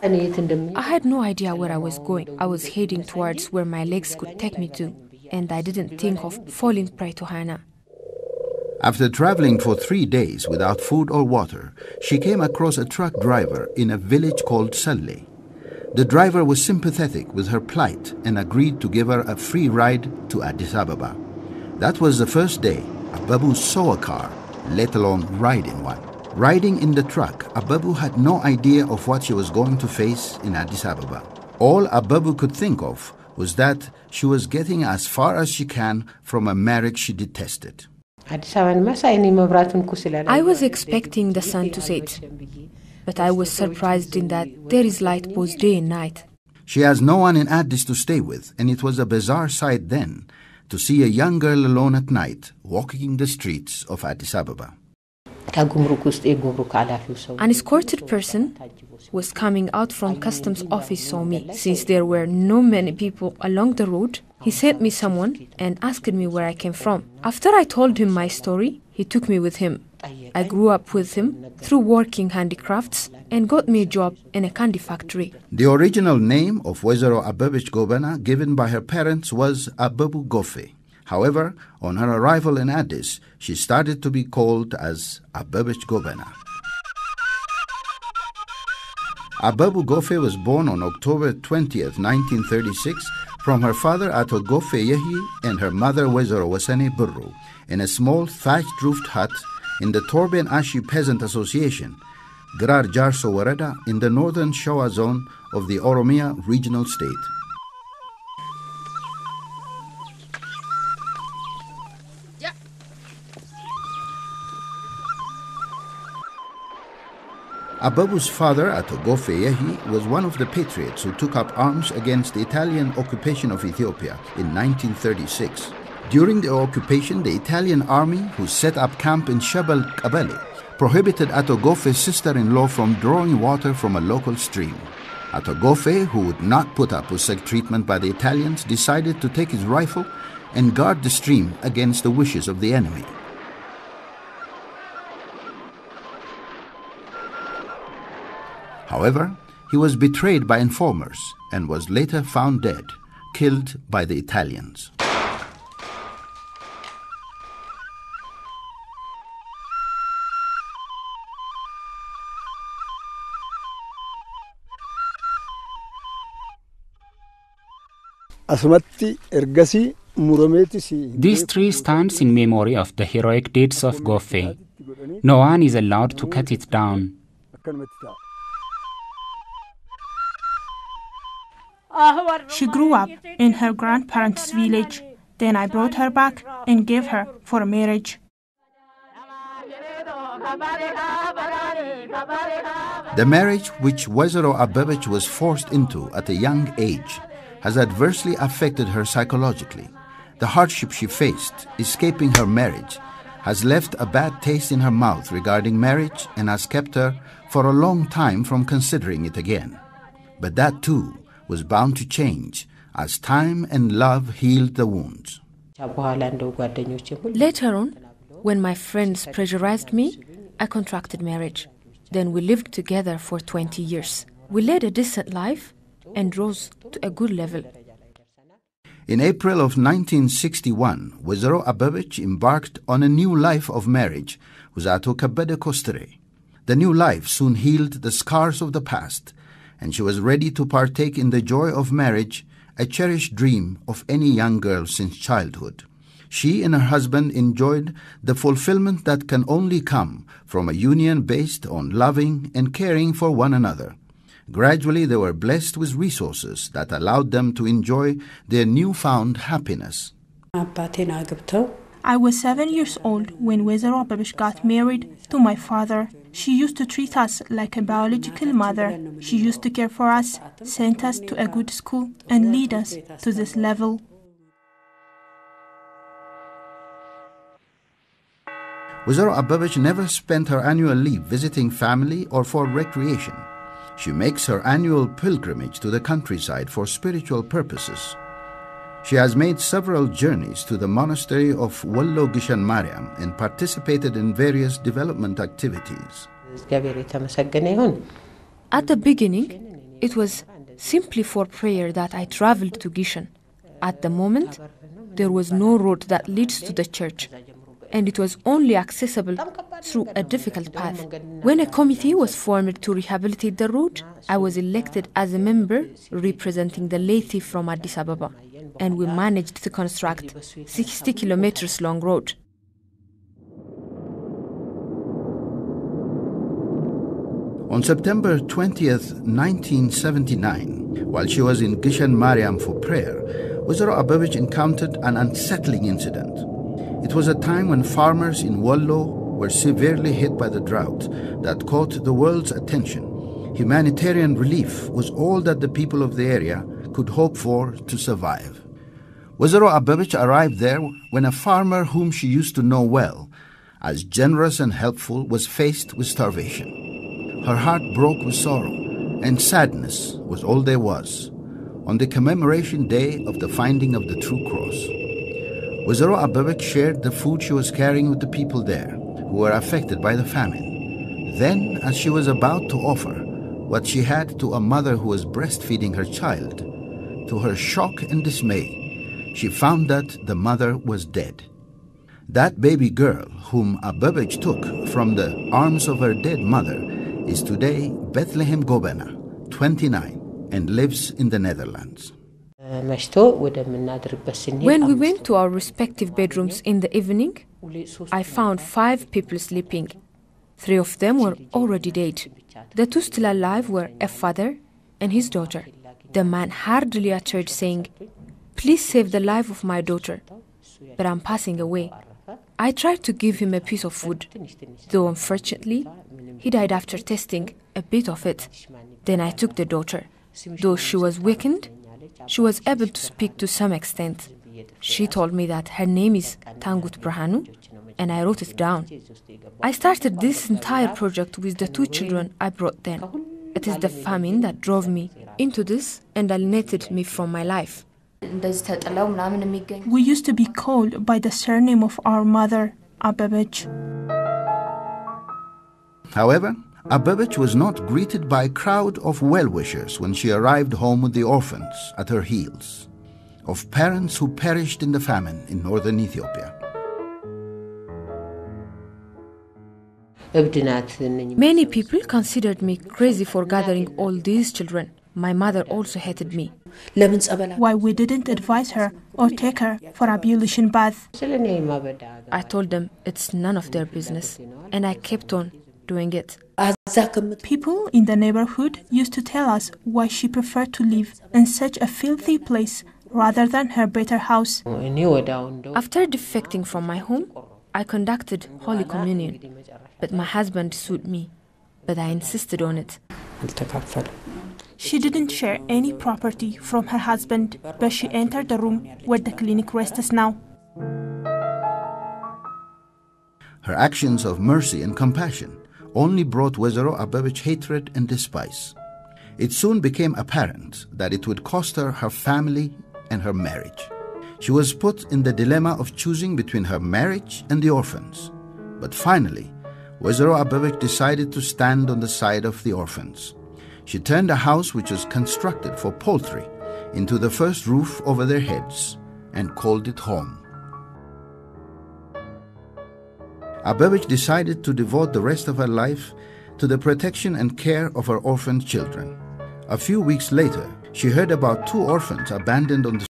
I had no idea where I was going. I was heading towards where my legs could take me to, and I didn't think of falling prey to Hana. After traveling for 3 days without food or water, she came across a truck driver in a village called Saleh. The driver was sympathetic with her plight and agreed to give her a free ride to Addis Ababa. That was the first day Ababu saw a car, let alone ride in one. Riding in the truck, Ababu had no idea of what she was going to face in Addis Ababa. All Ababu could think of was that she was getting as far as she can from a marriage she detested. I was expecting the sun to set, but I was surprised in that there is light both day and night. She has no one in Addis to stay with, and it was a bizarre sight then to see a young girl alone at night walking the streets of Addis Ababa. An escorted person was coming out from customs office saw me. Since there were no many people along the road, he sent me someone and asked me where I came from. After I told him my story, he took me with him. I grew up with him through working handicrafts and got me a job in a candy factory. The original name of Wezero Abebech Gobena given by her parents was Ababu Gofe. However, on her arrival in Addis, she started to be called as Abebech Gobena. Ababu Gofe was born on October 20th, 1936, from her father Ato Gofe Yehi and her mother Wezero Wasane Burru, in a small thatched-roofed hut in the Torben Ashi Peasant Association, Grar Jarso Wareda, in the northern Shoa zone of the Oromia regional state. Ababu's father, Ato Gofe Yehi, was one of the patriots who took up arms against the Italian occupation of Ethiopia in 1936. During the occupation, the Italian army, who set up camp in Shabal Kabale, prohibited Ato Gofe's sister-in-law from drawing water from a local stream. Ato Gofe, who would not put up with such treatment by the Italians, decided to take his rifle and guard the stream against the wishes of the enemy. However, he was betrayed by informers and was later found dead, killed by the Italians. This tree stands in memory of the heroic deeds of Gofe. No one is allowed to cut it down. She grew up in her grandparents' village. Then I brought her back and gave her for marriage. The marriage which Wezero Abebech was forced into at a young age has adversely affected her psychologically. The hardship she faced, escaping her marriage, has left a bad taste in her mouth regarding marriage and has kept her for a long time from considering it again. But that too was bound to change as time and love healed the wounds. Later on, when my friends pressurized me, I contracted marriage. Then we lived together for 20 years. We led a decent life and rose to a good level. In April of 1961, Wezero Abebech embarked on a new life of marriage with Ato Kabede Kostere. The new life soon healed the scars of the past, and she was ready to partake in the joy of marriage, a cherished dream of any young girl since childhood. She and her husband enjoyed the fulfillment that can only come from a union based on loving and caring for one another. Gradually, they were blessed with resources that allowed them to enjoy their newfound happiness. I was 7 years old when Wezero Abebech got married to my father. She used to treat us like a biological mother. She used to care for us, sent us to a good school, and lead us to this level. Wezero Abebech never spent her annual leave visiting family or for recreation. She makes her annual pilgrimage to the countryside for spiritual purposes. She has made several journeys to the monastery of Wallo Gishan Mariam and participated in various development activities. At the beginning, It was simply for prayer that I traveled to Gishan. At the moment, there was no road that leads to the church, and it was only accessible through a difficult path. When a committee was formed to rehabilitate the road, I was elected as a member representing the laity from Addis Ababa, and we managed to construct 60 kilometers long road. On September 20th, 1979, while she was in Gishan Mariam for prayer, Wazaro Abebech encountered an unsettling incident. It was a time when farmers in Wallo were severely hit by the drought that caught the world's attention. Humanitarian relief was all that the people of the area could hope for to survive. Wazaro Abebech arrived there when a farmer whom she used to know well, as generous and helpful, was faced with starvation. Her heart broke with sorrow, and sadness was all there was. On the commemoration day of the finding of the true cross, Wazaro Abebech shared the food she was carrying with the people there who were affected by the famine. Then, as she was about to offer what she had to a mother who was breastfeeding her child, to her shock and dismay, she found that the mother was dead. That baby girl, whom Abebech took from the arms of her dead mother, is today Abebech Gobena, 29, and lives in the Netherlands. When we went to our respective bedrooms in the evening, I found 5 people sleeping. 3 of them were already dead. The 2 still alive were a father and his daughter. The man hardly uttered, saying, "Please save the life of my daughter, but I'm passing away." I tried to give him a piece of food, though unfortunately, he died after tasting a bit of it. Then I took the daughter. Though she was weakened, she was able to speak to some extent. She told me that her name is Tangut Brahanu, and I wrote it down. I started this entire project with the 2 children I brought then. It is the famine that drove me into this and alienated me from my life. We used to be called by the surname of our mother, Abebech. However, Abebech was not greeted by a crowd of well-wishers when she arrived home with the orphans at her heels, of parents who perished in the famine in northern Ethiopia. Many people considered me crazy for gathering all these children. My mother also hated me. Why we didn't advise her or take her for ablution bath. I told them it's none of their business, and I kept on doing it. People in the neighborhood used to tell us why she preferred to live in such a filthy place rather than her better house. After defecting from my home, I conducted Holy Communion, but my husband sued me, but I insisted on it. She didn't share any property from her husband, but she entered the room where the clinic rests now. Her actions of mercy and compassion only brought Wazaro Abebech hatred and despise. It soon became apparent that it would cost her her family and her marriage. She was put in the dilemma of choosing between her marriage and the orphans. But finally, Wazaro Abebech decided to stand on the side of the orphans. She turned a house which was constructed for poultry into the first roof over their heads and called it home. Abebech decided to devote the rest of her life to the protection and care of her orphaned children. A few weeks later, she heard about 2 orphans abandoned on the